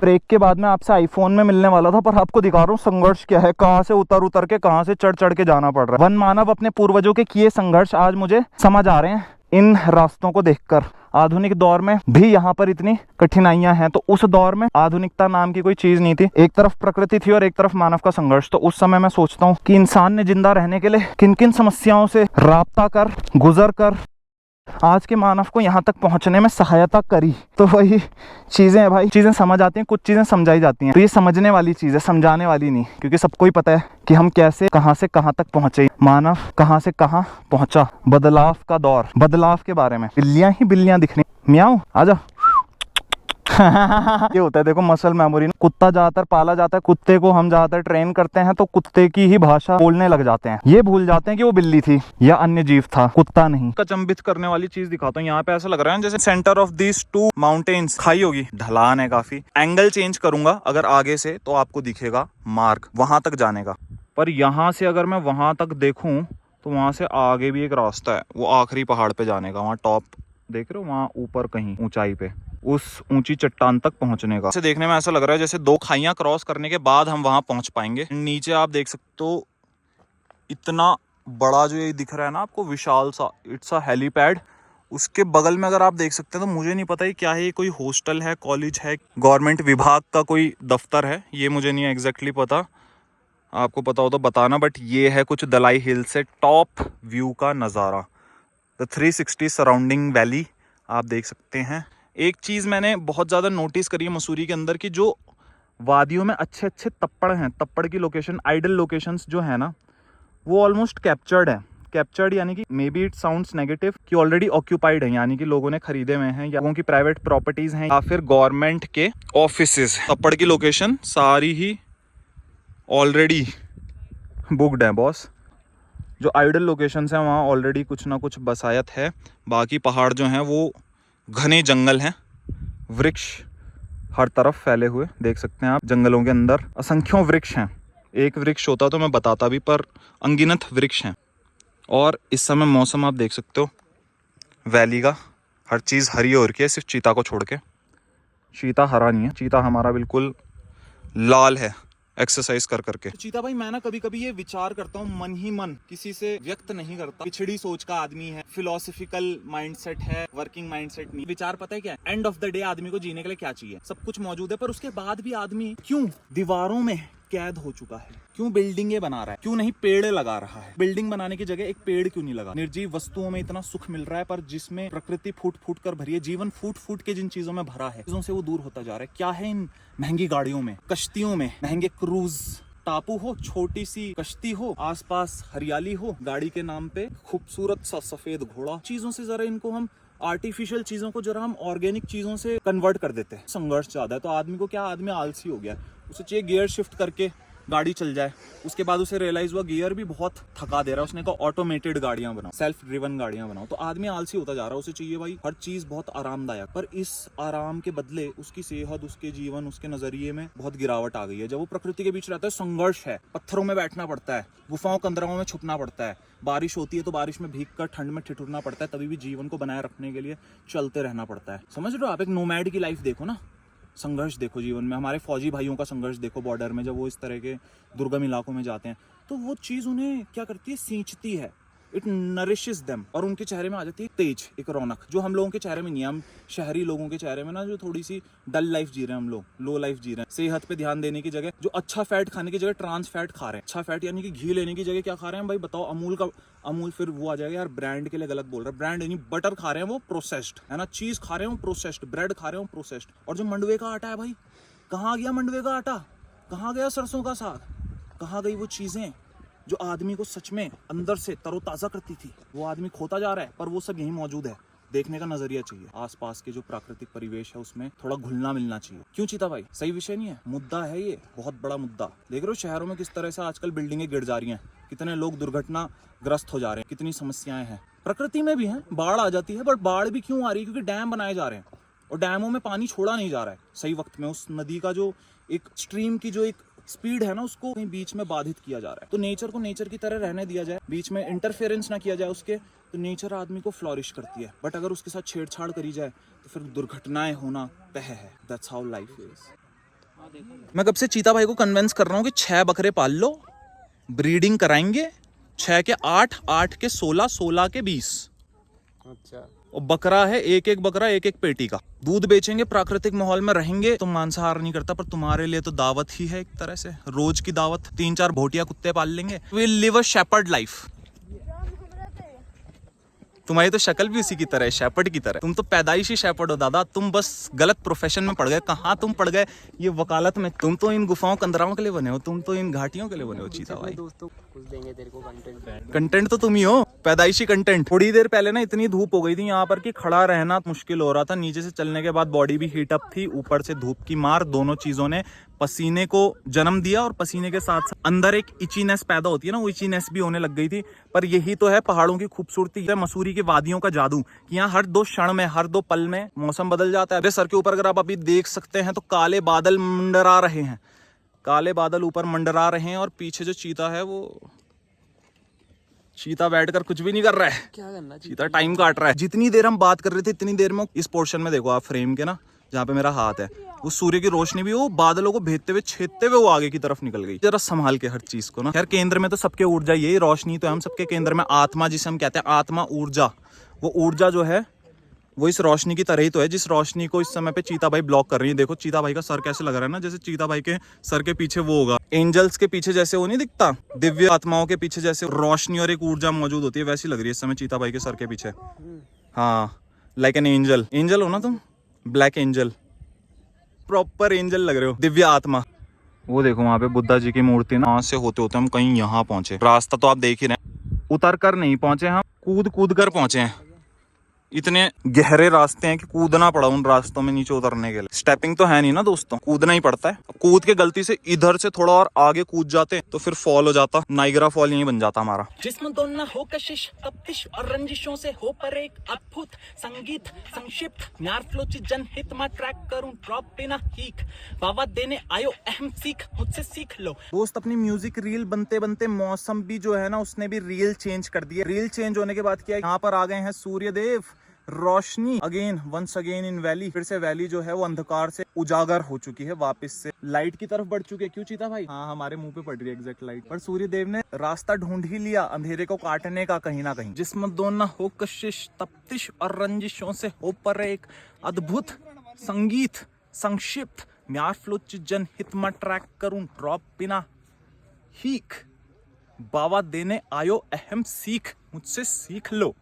Break के बाद में आपसे आईफोन में मिलने वाला था, पर आपको दिखा रहा हूँ संघर्ष क्या है, कहाँ से उतर उतर के, कहाँ से चढ़ चढ़ के जाना पड़ रहा है। वन मानव अपने पूर्वजों के किए संघर्ष आज मुझे समझ आ रहे हैं इन रास्तों को देखकर। आधुनिक दौर में भी यहाँ पर इतनी कठिनाइयां हैं, तो उस दौर में आधुनिकता नाम की कोई चीज नहीं थी। एक तरफ प्रकृति थी और एक तरफ मानव का संघर्ष। तो उस समय मैं सोचता हूँ कि इंसान ने जिंदा रहने के लिए किन किन समस्याओं से राब्ता कर, गुजर कर आज के मानव को यहाँ तक पहुँचने में सहायता करी। तो वही चीज़ें हैं भाई, चीज़ें समझ आती हैं, कुछ चीज़ें समझाई जाती हैं। तो ये समझने वाली चीज़ है, समझाने वाली नहीं, क्योंकि सबको ही पता है कि हम कैसे कहाँ से कहाँ तक पहुँचे, मानव कहाँ से कहाँ पहुँचा। बदलाव का दौर, बदलाव के बारे में बिल्लियाँ ही बिल्लियाँ दिखनी। म्याऊं आजा। ये होता है देखो मसल मेमोरी। कुत्ता ज्यादातर पाला जाता है, कुत्ते को हम ज्यादातर ट्रेन करते हैं तो कुत्ते की ही भाषा बोलने लग जाते हैं। ये भूल जाते हैं कि वो बिल्ली थी या अन्य जीव था, कुत्ता नहीं। अचंभित करने वाली चीज दिखाता हूँ। यहाँ पे ऐसा लग रहा है जैसे centre of these two mountains, खाई होगी, ढलान है काफी। एंगल चेंज करूंगा अगर आगे से तो आपको दिखेगा मार्ग वहां तक जाने का, पर यहाँ से अगर मैं वहां तक देखूं तो वहां से आगे भी एक रास्ता है, वो आखिरी पहाड़ पे जाने का। वहाँ टॉप देख रहे हो, वहां ऊपर कहीं ऊंचाई पे उस ऊंची चट्टान तक पहुंचने का। इसे देखने में ऐसा लग रहा है जैसे 2 खाइयां क्रॉस करने के बाद हम वहां पहुंच पाएंगे। नीचे आप देख सकते हो इतना बड़ा जो ये दिख रहा है ना आपको, विशाल सा, इट्स अ हेलीपैड। उसके बगल में अगर आप देख सकते हैं तो मुझे नहीं पता ये क्या है, ये कोई हॉस्टल है, कॉलेज है, गवर्नमेंट विभाग का कोई दफ्तर है, ये मुझे नहीं एग्जैक्टली पता। आपको पता हो तो बताना। बट ये है कुछ दलाई हिल से टॉप व्यू का नज़ारा, द 360 सराउंडिंग वैली आप देख सकते हैं। एक चीज़ मैंने बहुत ज़्यादा नोटिस करी है मसूरी के अंदर की, जो वादियों में अच्छे अच्छे तप्पड़ हैं, तप्पड़ की लोकेशन, आइडल लोकेशंस जो है ना, वो ऑलमोस्ट कैप्चर्ड है। कैप्चर्ड यानी कि may be it sounds negative कि ऑलरेडी ऑक्यूपाइड है, यानी कि लोगों ने खरीदे हुए हैं, या लोगों की प्राइवेट प्रॉपर्टीज हैं, या फिर गवर्नमेंट के ऑफिसेज। तप्पड़ की लोकेशन सारी ही ऑलरेडी बुकड है बॉस। जो आइडल लोकेशंस हैं वहाँ ऑलरेडी कुछ ना कुछ बसायत है। बाकी पहाड़ जो हैं वो घने जंगल हैं, वृक्ष हर तरफ फैले हुए देख सकते हैं आप। जंगलों के अंदर असंख्यों वृक्ष हैं। एक वृक्ष होता तो मैं बताता भी, पर अनगिनत वृक्ष हैं। और इस समय मौसम आप देख सकते हो वैली का, हर चीज़ हरी हो रखी है सिर्फ चीता को छोड़ के। चीता हरा नहीं है, चीता हमारा बिल्कुल लाल है एक्सरसाइज कर करके। तो चीता भाई, मैं ना कभी कभी ये विचार करता हूँ मन ही मन, किसी से व्यक्त नहीं करता। पिछड़ी सोच का आदमी है, फिलोसफिकल माइंडसेट है, वर्किंग माइंडसेट नहीं। विचार पता है क्या है? एंड ऑफ द डे आदमी को जीने के लिए क्या चाहिए? सब कुछ मौजूद है, पर उसके बाद भी आदमी क्यों दीवारों में कैद हो चुका है? क्यों बिल्डिंगें बना रहा है? क्यों नहीं पेड़ लगा रहा है? बिल्डिंग बनाने की जगह एक पेड़ क्यों नहीं लगा? निर्जीव वस्तुओं में इतना सुख मिल रहा है, पर जिसमें प्रकृति फूट फूट कर भरी है, जीवन फूट फूट के जिन चीजों में भरा है, चीजों से वो दूर होता जा रहा है। क्या है इन महंगी गाड़ियों में, कश्तियों में, महंगे क्रूज, टापू हो, छोटी सी कश्ती हो, आसपास हरियाली हो, गाड़ी के नाम पे खूबसूरत सा सफेद घोड़ा। चीजों से जरा इनको हम, आर्टिफिशियल चीजों को जरा हम ऑर्गेनिक चीजों से कन्वर्ट कर देते हैं। संघर्ष ज्यादा है तो आदमी को क्या, आदमी आलसी हो गया, उसे चाहिए गियर शिफ्ट करके गाड़ी चल जाए। उसके बाद उसे रियलाइज हुआ गियर भी बहुत थका दे रहा है, उसने कहा ऑटोमेटेड गाड़ियां बनाओ, सेल्फ ड्रिवन गाड़ियां बनाओ। तो आदमी आलसी होता जा रहा है, उसे चाहिए भाई हर चीज बहुत आरामदायक, पर इस आराम के बदले उसकी सेहत, उसके जीवन, उसके नजरिए में बहुत गिरावट आ गई है। जब वो प्रकृति के बीच रहता है, संघर्ष है, पत्थरों में बैठना पड़ता है, गुफाओं कंदराओं में छुपना पड़ता है, बारिश होती है तो बारिश में भीग कर ठंड में ठिठुरना पड़ता है, तभी भी जीवन को बनाए रखने के लिए चलते रहना पड़ता है। समझ रहे हो आप? एक नोमैड की लाइफ देखो ना, संघर्ष देखो जीवन में। हमारे फौजी भाइयों का संघर्ष देखो बॉर्डर में, जब वो इस तरह के दुर्गम इलाकों में जाते हैं तो वो चीज़ उन्हें क्या करती है, सींचती है, इट नरिशेस देम, और उनके चेहरे में आ जाती है तेज, एक रौनक, जो हम लोगों के चेहरे में नहीं है। हम शहरी लोगों के चेहरे में ना, जो थोड़ी सी डल लाइफ जी रहे हैं हम लोग, लो लाइफ जी रहे हैं। सेहत पे ध्यान देने की जगह, जो अच्छा फैट खाने की जगह ट्रांस फैट खा रहे हैं। अच्छा फैट यानी कि घी लेने की जगह क्या खा रहे हैं भाई बताओ? अमूल का, अमूल फिर वो आ जाएगा यार, ब्रांड के लिए गलत बोल रहा है, ब्रांड यानी बटर खा रहे हैं वो प्रोसेस्ड है ना, चीज खा रहे हैं वो प्रोसेस्ड, ब्रेड खा रहे हैं वो प्रोसेस्ड। और जो मंडवे का आटा है भाई, कहाँ गया मंडवे का आटा? कहाँ गया सरसों का साग? कहाँ गई वो चीजें जो आदमी को सच में अंदर से तरोताजा करती थी? वो आदमी खोता जा रहा है, पर वो सब यहीं मौजूद है। देखने का नजरिया चाहिए, आसपास के जो प्राकृतिक परिवेश है उसमें थोड़ा घुलना मिलना चाहिए। क्यों चीता भाई? सही विषय नहीं है, मुद्दा है ये, बहुत बड़ा मुद्दा। देख रहे हो शहरों में किस तरह से आजकल बिल्डिंगें गिर जा रही हैं, कितने लोग दुर्घटनाग्रस्त हो जा रहे हैं, कितनी समस्याएं हैं। प्रकृति में भी है, बाढ़ आ जाती है, बट बाढ़ भी क्यों आ रही है? क्योंकि डैम बनाए जा रहे हैं और डैमों में पानी छोड़ा नहीं जा रहा है सही वक्त में। उस नदी का जो एक स्ट्रीम की जो एक स्पीड है ना, उसको कहीं बीच में बाधित किया जा रहा है। तो नेचर को नेचर की तरह रहने दिया जाए, बीच में इंटरफेरेंस ना किया जाए उसके, तो नेचर आदमी को फ्लॉरिश करती है। बट अगर उसके साथ छेड़छाड़ करी जाए तो फिर दुर्घटनाएं होना तय है। That's how life is. मैं कब से चीता भाई को कन्विंस कर रहा हूँ कि 6 बकरे पाल लो, ब्रीडिंग कराएंगे, 6 के 8, 8 के 16, 16 के 20। अच्छा। और बकरा है, एक एक बकरा एक एक पेटी का, दूध बेचेंगे, प्राकृतिक माहौल में रहेंगे। तुम मांसाहार नहीं करता, पर तुम्हारे लिए तो दावत ही है एक तरह से, रोज की दावत। 3-4 भोटिया कुत्ते पाल लेंगे, will live a shepherd life. तुम्हारी तो शक्ल भी उसी की तरह है, शेपर्ड की तरह। तुम तो पैदाइशी शेपर्ड हो दादा, तुम बस गलत प्रोफेशन में पड़ गए। कहाँ तुम पड़ गए ये वकालत में। तुम तो इन गुफाओं कंदराओं के लिए बने हो, तुम तो इन घाटियों के लिए बने हो चीता भाई। दोस्तों कुछ देंगे तेरे को कंटेंट। कंटेंट तो तुम ही हो, पैदाइशी कंटेंट। थोड़ी देर पहले ना इतनी धूप हो गई थी यहाँ पर कि खड़ा रहना मुश्किल हो रहा था। नीचे से चलने के बाद बॉडी भी हीट अप थी, ऊपर से धूप की मार, दोनों चीजों ने पसीने को जन्म दिया। और पसीने के साथ साथ अंदर एक इचीनेस पैदा होती है ना, वो इचीनेस भी होने लग गई थी। पर यही तो है पहाड़ों की खूबसूरती, है मसूरी की वादियों का जादू, कि यहाँ हर 2 क्षण में, हर 2 पल में मौसम बदल जाता है। सर के ऊपर अगर आप अभी देख सकते हैं तो काले बादल मंडरा रहे हैं, काले बादल ऊपर मंडरा रहे हैं। और पीछे जो चीता है, वो चीता बैठकर कुछ भी नहीं कर रहा है, क्या करना, चीता टाइम काट रहा है। जितनी देर हम बात कर रहे थे इतनी देर में इस पोर्शन में देखो आप, फ्रेम के ना जहाँ पे मेरा हाथ है, उस सूर्य की रोशनी भी वो बादलों को भेदते हुए, छेदते हुए वो आगे की तरफ निकल गई। जरा संभाल के हर चीज को ना यार। केंद्र में तो सबके ऊर्जा, यही रोशनी तो है हम सबके केंद्र में। आत्मा जिसे हम कहते हैं, आत्मा ऊर्जा, वो ऊर्जा जो है वो इस रोशनी की तरह ही तो है, जिस रोशनी को इस समय पे चीता भाई ब्लॉक कर रही है। देखो चीता भाई का सर कैसे लग रहा है ना, जैसे चीता भाई के सर के पीछे वो होगा, एंजल्स के पीछे जैसे वो नहीं दिखता, दिव्य आत्माओं के पीछे जैसे रोशनी और एक ऊर्जा मौजूद होती है, वैसी लग रही है इस समय चीता भाई के सर के पीछे। हाँ, लाइक एन एंजल। एंजल हो ना तुम, ब्लैक एंजल, प्रॉपर एंजल लग रहे हो, दिव्य आत्मा। वो देखो वहां पे बुद्धा जी की मूर्ति ना, वहां से होते होते हम कहीं यहाँ पहुंचे। रास्ता तो आप देख ही रहे हैं, उतर कर नहीं पहुंचे हम, कूद कूद कर पहुंचे हैं। इतने गहरे रास्ते हैं कि कूदना पड़ा उन रास्तों में नीचे उतरने के लिए। स्टेपिंग तो है नहीं ना दोस्तों, कूदना ही पड़ता है। कूद के गलती से इधर से थोड़ा और आगे कूद जाते तो फिर फॉल हो जाता, नाइगरा फॉल यहीं बन जाता हमारा। जिस्म दोना हो कशिश, तप्तिश और रंजिशों से हो पर एक अद्भुत संगीत संक्षिप्त, न्यार फ्लोची जनहित मा ट्रैक करूं ड्रॉप बिना हीक, वावा देने आयो अहम सीख, मुझसे सीख लो। दोस्त अपनी म्यूजिक रील बनते बनते मौसम भी जो है ना, उसने भी रील चेंज कर दी है। रील चेंज होने के बाद क्या है, यहाँ पर आ गए हैं सूर्य देव, रोशनी again, once again in valley. फिर से वैली जो है वो अंधकार से उजागर हो चुकी है, वापस से लाइट की तरफ बढ़ चुकी है। क्यों चीता भाई? हाँ, हमारे मुंह पे पड़ रही है एग्जैक्ट लाइट। पर सूर्य देव ने रास्ता ढूंढ ही लिया अंधेरे को काटने का कहीं ना कहीं। जिस्म दोना हो कशिश, तप्तिश और रंजिशों से हो पर एक अद्भुत संगीत संक्षिप्त, म्यार फ्लोच जनहित में ट्रैक करूं ड्रॉप बिना हीक, बाबा देने आयो अहम सीख, मुझसे सीख लो।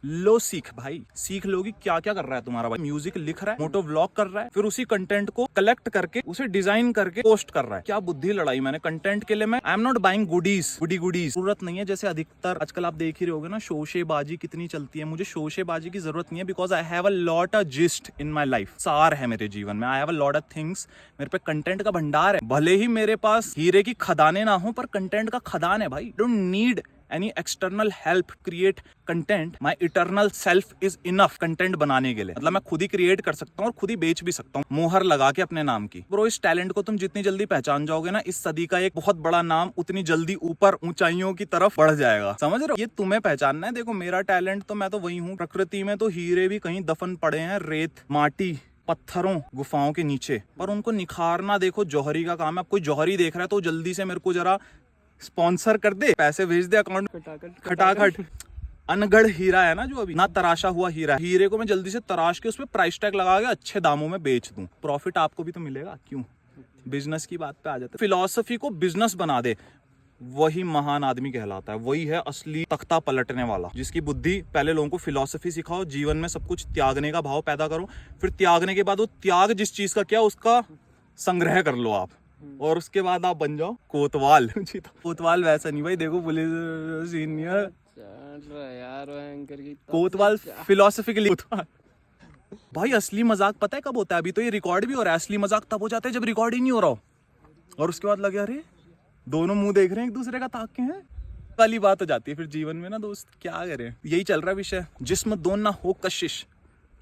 लो सीख भाई, सीख लो कि क्या क्या कर रहा है तुम्हारा भाई। म्यूजिक लिख रहा है, मोटो व्लॉग कर रहा है, फिर उसी कंटेंट को कलेक्ट करके उसे डिजाइन करके पोस्ट कर रहा है। क्या बुद्धि लड़ाई मैंने कंटेंट के लिए। मैं I am not buying goodies, goodies जरूरत नहीं है। जैसे अधिकतर आजकल आप देख ही रहोगे ना, शोशेबाजी कितनी चलती है। मुझे शोशेबाजी की जरूरत नहीं है, because I have a lot of gist in my life. सार है मेरे जीवन में, I have a lot of things. मेरे पे कंटेंट का भंडार है। भले ही मेरे पास हीरे की खदानें ना हो, पर कंटेंट का खदान है भाई। Don't need any external help create content, my eternal self is enough content बनाने के लिए। मतलब मैं खुद ही क्रिएट कर सकता हूँ और खुद ही बेच भी सकता हूँ, मोहर लगा के अपने नाम की। ब्रो, इस टैलेंट को तुम जितनी जल्दी पहचान जाओगे ना, इस सदी का एक बहुत बड़ा नाम उतनी जल्दी ऊपर ऊंचाइयों की तरफ बढ़ जाएगा। समझ रहे हो? ये तुम्हें पहचानना है। देखो मेरा टैलेंट तो, मैं तो वही हूँ। प्रकृति में तो हीरे भी कहीं दफन पड़े हैं, रेत, माटी, पत्थरों, गुफाओं के नीचे, पर उनको निखारना देखो जौहरी का काम है। अब कोई जौहरी देख रहा है तो जल्दी से मेरे को जरा स्पॉन्सर कर दे, पैसे भेज दे अकाउंट खटाखट। अनगढ़ हीरा है ना जो अभी ना तराशा हुआ हीरा, हीरे को मैं जल्दी से तराश के उसपे प्राइस टैग लगा के अच्छे दामों में बेच दूं, प्रॉफिट आपको भी तो मिलेगा। क्यों? बिजनेस की बात पे आ जाते। फिलॉसफी को बिजनेस बना दे, वही महान आदमी कहलाता है। वही है असली तख्ता पलटने वाला, जिसकी बुद्धि पहले लोगों को फिलॉसफी सिखाओ, जीवन में सब कुछ त्यागने का भाव पैदा करो, फिर त्यागने के बाद वो त्याग जिस चीज का क्या, उसका संग्रह कर लो आप, और उसके बाद आप बन जाओ कोतवाल। कोतवाल वैसा नहीं भाई, देखो पुलिस सीनियर यार की कोतवाल फिलोसफिकली भाई। असली मजाक पता है कब होता है? अभी तो ये रिकॉर्ड भी हो रहा है। असली मजाक तब हो जाता है जब रिकॉर्ड ही नहीं हो रहा हो, और उसके बाद लगे अरे दोनों मुंह देख रहे हैं एक दूसरे का, ताक के हैं वाली बात हो जाती है फिर जीवन में ना दोस्त। क्या करें, यही चल रहा विषय। जिस्म दोना हो कशिश,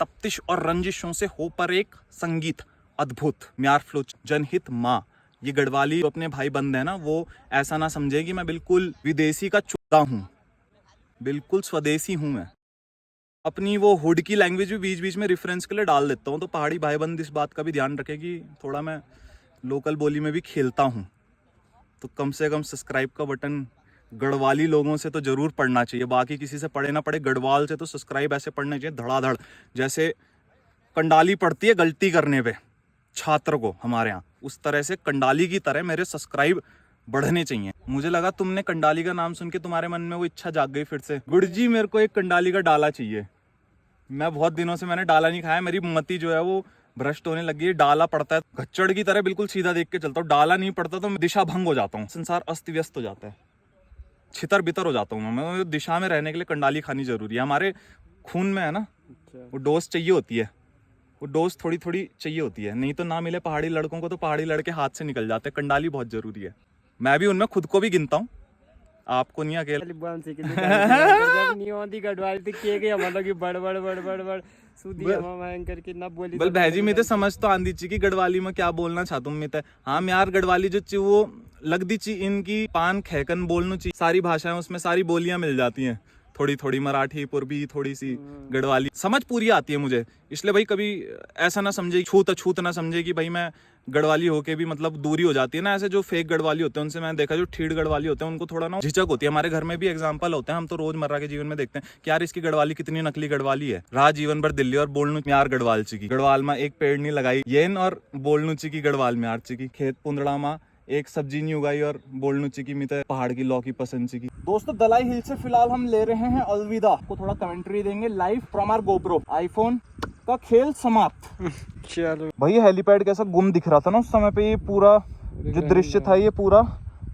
तप्तिश और रंजिशों से हो पर एक संगीत अद्भुत, म्यार फ्लोच जनहित माँ। ये गढ़वाली अपने भाई बंद है ना, वो ऐसा ना समझे कि मैं बिल्कुल विदेशी का चुदा हूँ, बिल्कुल स्वदेशी हूँ मैं। अपनी वो हुड की लैंग्वेज भी बीच बीच में रेफरेंस के लिए डाल देता हूँ, तो पहाड़ी भाई बंद इस बात का भी ध्यान रखे कि थोड़ा मैं लोकल बोली में भी खेलता हूँ, तो कम से कम सब्सक्राइब का बटन गढ़वाली लोगों से तो जरूर पढ़ना चाहिए। बाकी किसी से पढ़े ना पढ़े, गढ़वाल से तो सब्सक्राइब ऐसे पढ़ना चाहिए धड़ाधड़, जैसे कंडाली पड़ती है गलती करने पे छात्र को हमारे यहाँ, उस तरह से कंडाली की तरह मेरे सब्सक्राइब बढ़ने चाहिए। मुझे लगा तुमने कंडाली का नाम सुन के तुम्हारे मन में वो इच्छा जाग गई फिर से। गुरुजी मेरे को एक कंडाली का डाला चाहिए, मैं बहुत दिनों से मैंने डाला नहीं खाया, मेरी मति जो है वो भ्रष्ट होने लगी है। डाला पड़ता है घच्चड़ की तरह बिल्कुल सीधा देख के चलता हूँ, डाला नहीं पड़ता तो मैं दिशा भंग हो जाता हूँ, संसार अस्त व्यस्त हो जाता है, छितर बितर हो जाता हूँ मैं। दिशा में रहने के लिए कंडाली खानी जरूरी है, हमारे खून में है ना, वो डोज चाहिए होती है, वो डोज थोड़ी थोड़ी चाहिए होती है, नहीं तो ना मिले पहाड़ी लड़कों को तो पहाड़ी लड़के हाथ से निकल जाते हैं। कंडाली बहुत जरूरी है, मैं भी उनमें खुद को भी गिनता हूँ, आपको नहीं अकेला। बल भैजी मैं तो समझ तो आंदी ची की गढ़वाली में क्या बोलना चाहता हूँ मैं तो। हाँ यार गढ़वाली जो ची वो लगदी ची इनकी पान खेकन बोलना ची, सारी भाषाएं उसमें सारी बोलियां मिल जाती हैं, थोड़ी थोड़ी मराठी पूर्वी थोड़ी सी गढ़वाली, समझ पूरी आती है मुझे। इसलिए भाई कभी ऐसा ना समझे, छूत अछूत ना समझे कि भाई मैं गढ़वाली होके भी मतलब दूरी हो जाती है ना। ऐसे जो फेक गढ़वाली होते हैं उनसे मैंने देखा, जो ठीठ गढ़वाली होते हैं उनको थोड़ा ना झिझक होती है। हमारे घर में भी एग्जाम्पल होते हैं, हम तो रोजमर्रा के जीवन में देखते हैं कि यार इसकी गढ़वाली कितनी नकली गढ़वाली है। रहा जीवन भर दिल्ली और बोलनू यार गढ़वाल ची की, गढ़वाल में एक पेड़ नहीं लगाई येन और बोलनू ची की गढ़वाल में यार ची की, खेत पुंदड़ा में एक सब्जी नहीं उगाई और बोलनू ची की मित पहाड़ की लौकी पसंद ची की। दोस्तों दलाई हिल से फिलहाल हम ले रहे हैं अलविदा, को थोड़ा कमेंट्री देंगे live from our GoPro. IPhone का खेल समाप्त। चलो भाई हेलीपैड कैसा गुम दिख रहा था ना उस समय पे, ये पूरा जो दृश्य था ये पूरा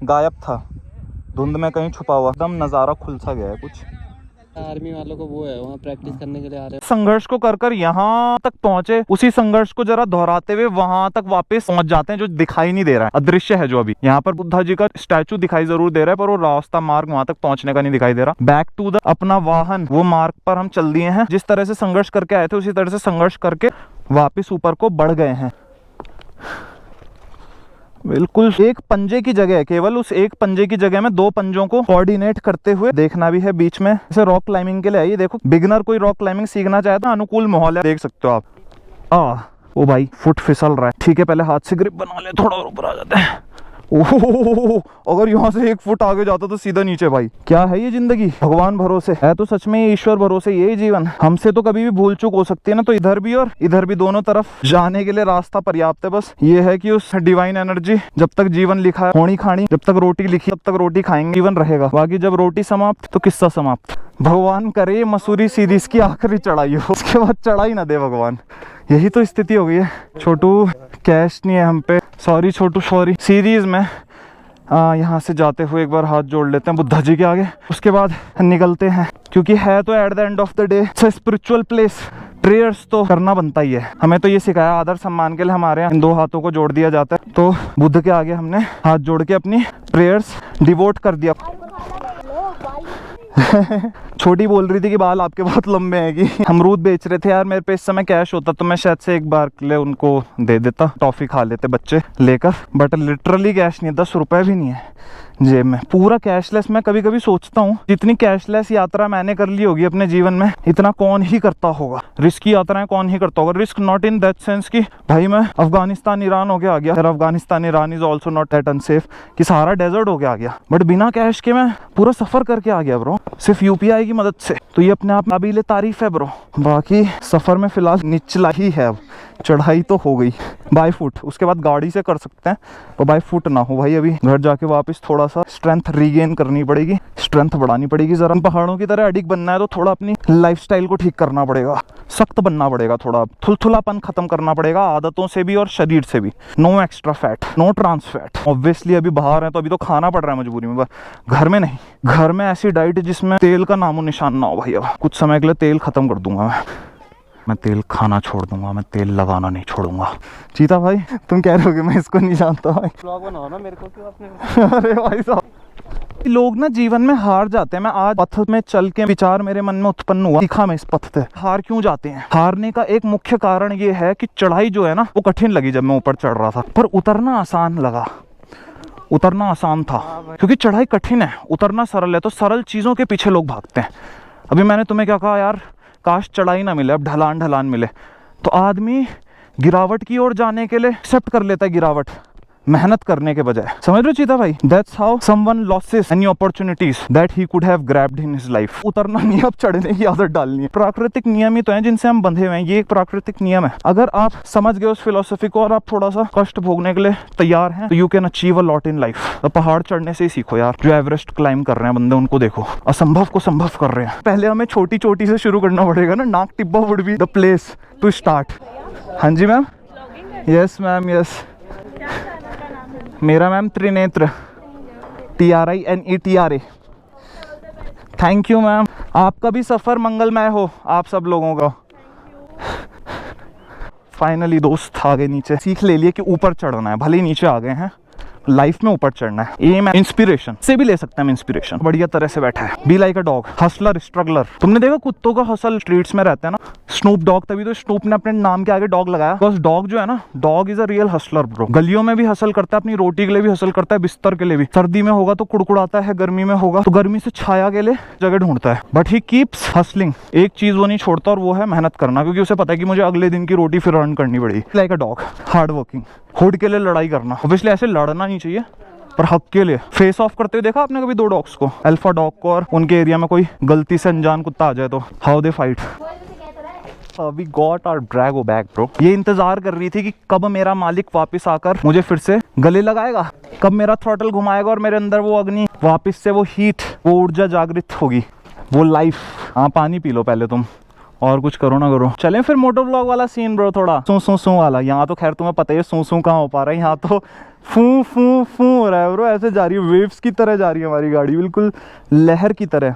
गायब था, धुंध में कहीं छुपा हुआ, एकदम नजारा खुल सा गया है कुछ। आर्मी वालों को वो है वहाँ प्रैक्टिस करने के लिए आ रहे हैं। संघर्ष को कर कर यहाँ तक पहुंचे, उसी संघर्ष को जरा दोहराते हुए वहां तक वापस पहुंच जाते हैं, जो दिखाई नहीं दे रहा है, अदृश्य है। जो अभी यहाँ पर बुद्धा जी का स्टैचू दिखाई जरूर दे रहा है, पर वो रास्ता मार्ग वहां तक पहुंचने का नहीं दिखाई दे रहा। बैक टू द अपना वाहन, वो मार्ग पर हम चल दिए हैं। जिस तरह से संघर्ष करके आए थे उसी तरह से संघर्ष करके वापिस ऊपर को बढ़ गए हैं। बिल्कुल एक पंजे की जगह है, केवल उस एक पंजे की जगह में दो पंजों को कोऑर्डिनेट करते हुए देखना भी है बीच में। जैसे रॉक क्लाइंबिंग के लिए है ये, देखो बिगिनर कोई रॉक क्लाइंबिंग सीखना चाहे तो अनुकूल माहौल है, देख सकते हो आप। ओ भाई फुट फिसल रहा है, ठीक है पहले हाथ से ग्रिप बना ले, थोड़ा और ऊपर आ जाते हैं। ओहो, अगर यहाँ से 1 फुट आगे जाता तो सीधा नीचे। भाई क्या है ये जिंदगी, भगवान भरोसे है तो सच में ईश्वर भरोसे यही जीवन। हमसे तो कभी भी भूल चूक हो सकती है ना, तो इधर भी और इधर भी दोनों तरफ जाने के लिए रास्ता पर्याप्त है। बस ये है कि उस डिवाइन एनर्जी, जब तक जीवन लिखा है होनी खानी, जब तक रोटी लिखी तब तक रोटी खाएंगे, जीवन रहेगा। बाकी जब रोटी समाप्त तो किस्सा समाप्त। भगवान करे मसूरी सीधी इसकी आखिरी चढ़ाई हो, उसके बाद चढ़ाई ना दे भगवान। यही तो स्थिति हो गई है। छोटू कैश नहीं है हम पे, सॉरी छोटू सॉरी। सीरीज में यहाँ से जाते हुए एक बार हाथ जोड़ लेते हैं बुद्धा जी के आगे, उसके बाद निकलते हैं, क्योंकि है तो at the end of the day spiritual place, prayers तो करना बनता ही है। हमें तो ये सिखाया आदर सम्मान के लिए हमारे यहाँ इन 2 हाथों को जोड़ दिया जाता है, तो बुद्ध के आगे हमने हाथ जोड़ के अपनी प्रेयर्स डिवोट कर दिया। छोटी बोल रही थी कि बाल आपके बहुत लंबे हैं कि अमरूद बेच रहे थे। यार मेरे पे इस समय कैश होता तो मैं शायद से एक बार के लिए उनको दे देता, टॉफी खा लेते बच्चे लेकर, बट लिटरली कैश नहीं है, 10 रुपए भी नहीं है जेब में, पूरा कैशलेस। मैं कभी कभी सोचता हूँ जितनी कैशलेस यात्रा मैंने कर ली होगी अपने जीवन में, इतना कौन ही करता होगा। रिस्की यात्राएं कौन ही करता होगा। Risk not in that sense कि भाई मैं अफगानिस्तान ईरान होके आ गया, यार Afghanistan Iran is also not that unsafe कि सहारा डेजर्ट होके आ गया, बट बिना कैश के मैं पूरा सफर करके आ गया ब्रो, सिर्फ यूपीआई की मदद से। तो ये अपने आप काबिले तारीफ है ब्रो। बाकी सफर में फिलहाल निचला ही है, अब चढ़ाई तो हो गई बाय फुट, उसके बाद गाड़ी से कर सकते हैं तो बाय फुट ना हो भाई। अभी घर जाके वापस थोड़ा सा स्ट्रेंथ रीगेन करनी पड़ेगी, स्ट्रेंथ बढ़ानी पड़ेगी जरा। पहाड़ों की तरह एडिक्ट बनना है तो थोड़ा अपनी लाइफस्टाइल को ठीक करना पड़ेगा, सख्त बनना पड़ेगा, थोड़ा थुलथुलापन खत्म करना पड़ेगा, आदतों से भी और शरीर से भी। No extra fat, no trans fat. Obviously अभी बाहर है तो अभी तो खाना पड़ रहा है मजबूरी में, घर में नहीं। घर में ऐसी डाइट जिसमें तेल का नामो निशान ना हो भाई। अब कुछ समय के लिए तेल खत्म कर दूंगा मैं तेल खाना छोड़ दूंगा, मैं तेल लगाना नहीं छोड़ूंगा। चीता भाई तुम कह रहे हो मैं इसको नहीं जानता भाई, ब्लॉग बनाओ ना मेरे को क्यों आपने। अरे भाई साहब, लोग ना जीवन में हार जाते हैं। मैं आज पथ में चल के विचार मेरे मन में उत्पन्न हुआ, सीखा मैं इस पथ से। हार क्यों जाते हैं? हारने का एक मुख्य कारण ये है कि चढ़ाई जो है ना वो कठिन लगी जब मैं ऊपर चढ़ रहा था, पर उतरना आसान लगा। उतरना आसान था क्योंकि चढ़ाई कठिन है, उतरना सरल है। तो सरल चीजों के पीछे लोग भागते हैं। अभी मैंने तुम्हें क्या कहा यार, काश चढ़ाई ना मिले, अब ढलान ढलान मिले। तो आदमी गिरावट की ओर जाने के लिए एक्सेप्ट कर लेता है गिरावट, मेहनत करने के बजाय। समझ रहे हो चीता भाई? That's how someone losses any opportunities that he could have grabbed in his life. उतरना नहीं, अब चढ़ने की आदत डालनी है। प्राकृतिक नियम ही तो है जिनसे हम बंधे हुए हैं, ये एक प्राकृतिक नियम है। अगर आप समझ गए उस फिलोसफी को और आप थोड़ा सा कष्ट भोगने के लिए तैयार हैं तो you can achieve a lot in life. तो पहाड़ चढ़ने से ही सीखो यार। जो एवरेस्ट क्लाइम कर रहे हैं बंदे, उनको देखो, असंभव को संभव कर रहे हैं। पहले हमें छोटी चोटी से शुरू करना पड़ेगा ना। Nag Tibba would be the place to start. हाँ जी मैम। Yes ma'am, yes. मेरा ma'am Trinetra, TRINETRA। Thank you ma'am. आपका भी सफ़र मंगलमय हो आप सब लोगों का। फाइनली दोस्त आ गए नीचे। सीख ले लिए कि ऊपर चढ़ना है, भले ही नीचे आ गए हैं, लाइफ में ऊपर चढ़ना है। एम इंस्पिरेशन से भी ले सकते हैं हम इंस्पिरेशन। बढ़िया तरह से बैठा है। Be like a dog, Hustler, struggler. तुमने देखा कुत्तों का हसल स्ट्रीट्स में रहता है ना, स्नूप डॉग। तभी तो स्नूप ने अपने नाम के आगे डॉग लगाया, बिकॉज डॉग जो है ना, dog is a real Hustler bro. गलियों में भी हसल करता है, अपनी रोटी के लिए भी हसल करता है, बिस्तर के लिए भी। सर्दी में होगा तो कुड़कुड़ाता है, गर्मी में होगा तो गर्मी से छाया के लिए जगह ढूंढता है। But he keeps hustling. एक चीज वो नहीं छोड़ता और वो है मेहनत करना, क्योंकि उसे पता है कि मुझे अगले दिन की रोटी फिर अर्न करनी पड़ेगी। Like a dog, hard working, hood के लिए लड़ाई करना। ऑब्वियसली ऐसे लड़ना नहीं चाहिए, पर हक के लिए फेस ऑफ करते हुए देखा आपने कभी दो डॉग्स को, अल्फा डॉग को, और उनके एरिया में कोई गलती से अनजान कुत्ता आ जाए तो how they fight. We got our Drago back bro. ये इंतजार कर रही थी कि कब मेरा मालिक वापस आकर मुझे फिर से गले लगाएगा, कब मेरा थ्रॉटल घुमाएगा और मेरे अंदर वो अग्नि वापस से, वो हीट, वो ऊर्जा जागृत होगी, वो लाइफ। हाँ, पानी पी लो पहले तुम, और कुछ करो ना करो। चलें फिर मोटर ब्लॉग वाला सीन ब्रो, थोड़ा सू वाला। यहाँ तो खैर तुम्हें पता ही है सू कहाँ हो पा रहा है, यहाँ तो फू फू फू हो रहा है ब्रो। ऐसे जा रही है, वेव्स की तरह जा रही है हमारी गाड़ी, बिल्कुल लहर की तरह।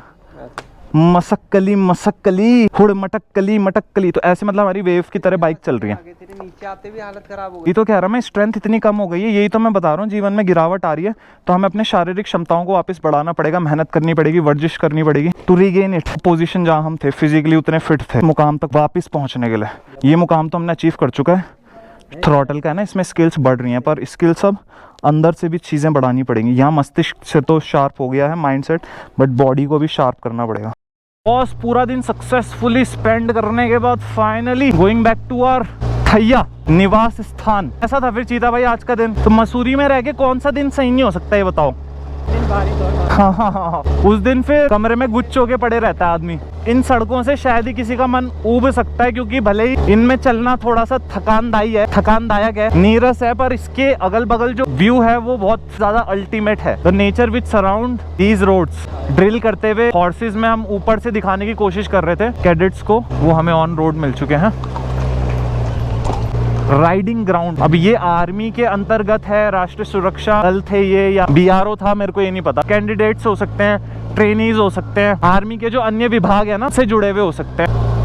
मसक्कली मसक्कली, हुड़ मटक्कली मटक्कली, तो ऐसे मतलब हमारी वेव की तरह बाइक चल रही है। तेरे नीचे आते भी हालत खराब हो गई। ये तो कह रहा मैं, स्ट्रेंथ इतनी कम हो गई है, यही तो मैं बता रहा हूँ, जीवन में गिरावट आ रही है, तो हमें अपने शारीरिक क्षमताओं को वापस बढ़ाना पड़ेगा, मेहनत करनी पड़ेगी, वर्जिश करनी पड़ेगी टू रीगेन इट। पोजीशन जहाँ हम थे फिजिकली उतने फिट थे, मुकाम तक वापस पहुँचने के लिए। ये मुकाम तो हमने अचीव कर चुका है। थ्रॉटल का है ना, इसमें स्किल्स बढ़ रही हैं, पर स्किल्स अब अंदर से भी चीज़ें बढ़ानी पड़ेंगी। यहाँ मस्तिष्क से तो शार्प हो गया है माइंडसेट, बट बॉडी को भी शार्प करना पड़ेगा। बॉस, पूरा दिन सक्सेसफुली स्पेंड करने के बाद finally going back to our थैया निवास स्थान। ऐसा था फिर चीता भाई आज का दिन। तो मसूरी में रह के कौन सा दिन सही नहीं हो सकता, ये बताओ। हाँ, उस दिन फिर कमरे में गुच्छ होके पड़े रहता है आदमी। इन सड़कों से शायद ही किसी का मन ऊब सकता है, क्योंकि भले ही इनमें चलना थोड़ा सा थकानदायक है, नीरस है, पर इसके अगल बगल जो व्यू है वो बहुत ज्यादा अल्टीमेट है। The nature which surround these roads. Drill करते हुए हॉर्सेस में हम ऊपर से दिखाने की कोशिश कर रहे थे कैडेट्स को, वो हमें ऑन रोड मिल चुके हैं। राइडिंग ग्राउंड, अब ये आर्मी के अंतर्गत है, राष्ट्रीय सुरक्षा दल थे ये, या BRO था, मेरे को ये नहीं पता। कैंडिडेट्स हो सकते हैं, ट्रेनीज हो सकते हैं, आर्मी के जो अन्य विभाग है ना से जुड़े हुए हो सकते हैं।